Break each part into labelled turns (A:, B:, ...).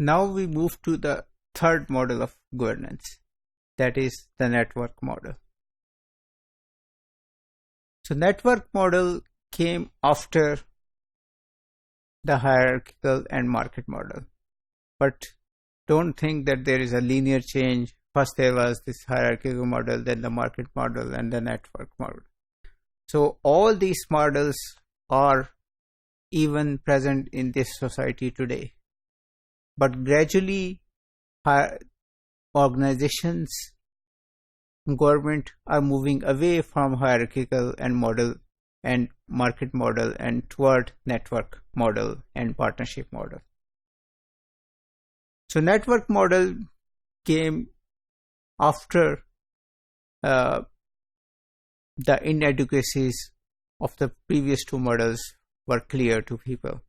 A: Now we move to the third model of governance, that is the network model. So network model came after the hierarchical and market model. But don't think that there is a linear change. First there was this hierarchical model, then the market model, and the network model. So all these models are even present in this society today. But gradually, organizations, government are moving away from hierarchical and model and market model and toward network model and partnership model. So network model came after the inadequacies of the previous two models were clear to people.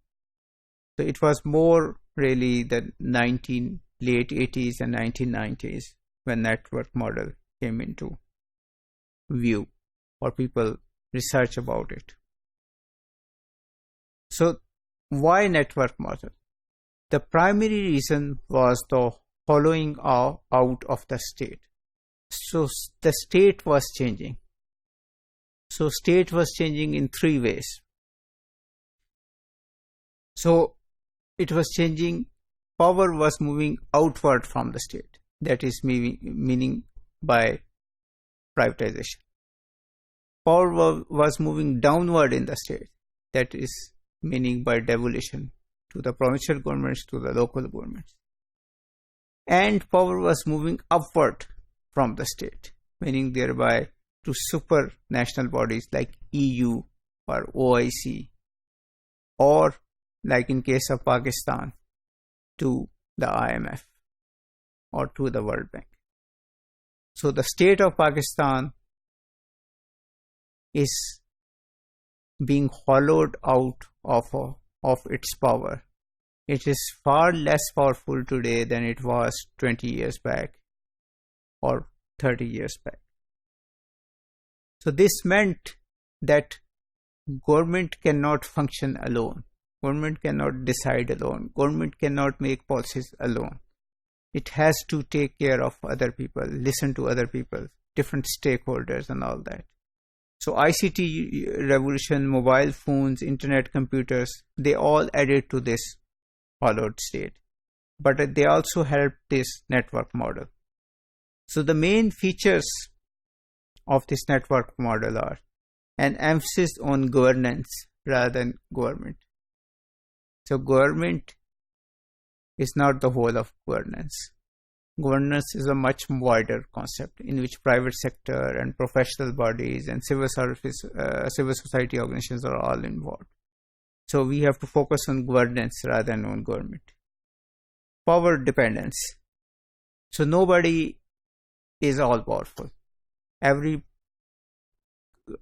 A: So it was more really the late 80s and 1990s when network model came into view or people research about it. So why network model? The primary reason was the hollowing out of the state. So the state was changing. So state was changing in three ways. So it was changing, power was moving outward from the state. That is meaning by privatization. Power was moving downward in the state. That is meaning by devolution to the provincial governments, to the local governments. And power was moving upward from the state, meaning thereby to supranational bodies like EU or OIC, or like in case of Pakistan, to the IMF or to the World Bank. So the state of Pakistan is being hollowed out of its power. It is far less powerful today than it was 20 years back or 30 years back. So this meant that government cannot function alone. Government cannot decide alone. Government cannot make policies alone. It has to take care of other people, listen to other people, different stakeholders and all that. So ICT revolution, mobile phones, internet computers, they all added to this hollowed state. But they also helped this network model. So the main features of this network model are an emphasis on governance rather than government. So government is not the whole of governance. Governance is a much wider concept in which private sector and professional bodies and civil society organizations are all involved. So we have to focus on governance rather than on government. Power dependence. So nobody is all powerful. Every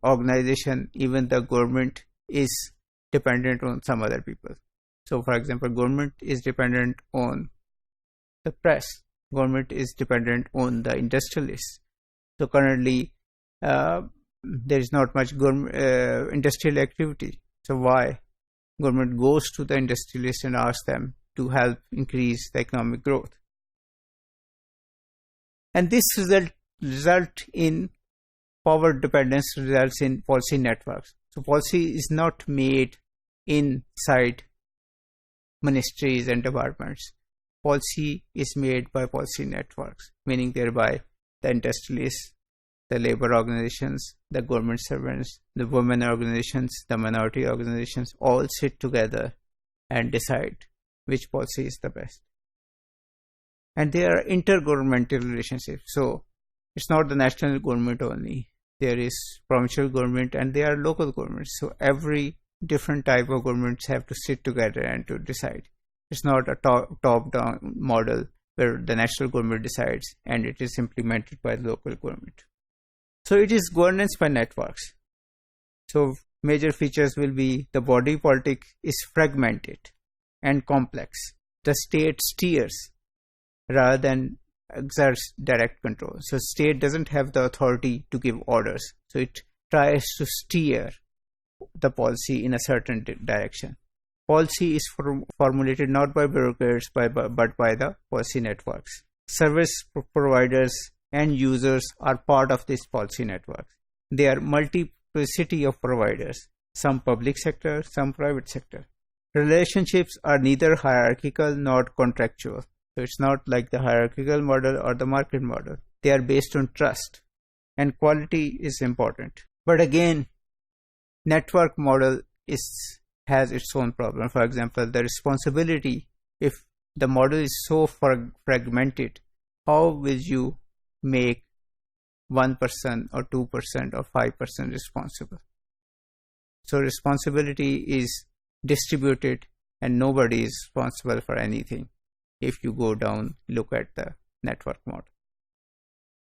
A: organization, even the government, is dependent on some other people. So for example, government is dependent on the press. Government is dependent on the industrialists. So currently, there is not much industrial activity. So why? Government goes to the industrialists and asks them to help increase the economic growth. And this result in power dependence results in policy networks. So policy is not made inside ministries and departments. Policy is made by policy networks, meaning thereby the industrialists, the labor organizations, the government servants, the women organizations, the minority organizations all sit together and decide which policy is the best. And they are intergovernmental relationships. So it's not the national government only. There is provincial government and there are local governments. So every different type of governments have to sit together and to decide. It's not a top-down model where the national government decides and it is implemented by the local government. So it is governance by networks. So major features will be the body politic is fragmented and complex. The state steers rather than exerts direct control. So state doesn't have the authority to give orders. So it tries to steer the policy in a certain direction. Policy is formulated not by bureaucrats but by the policy networks. Service providers and users are part of this policy network. There are multiplicity of providers, some public sector, some private sector. Relationships are neither hierarchical nor contractual. So it's not like the hierarchical model or the market model. They are based on trust, and quality is important. But again, network model has its own problem. For example, the responsibility, if the model is so fragmented, how will you make 1% or 2% or 5% responsible? So responsibility is distributed and nobody is responsible for anything if you go down, look at the network model.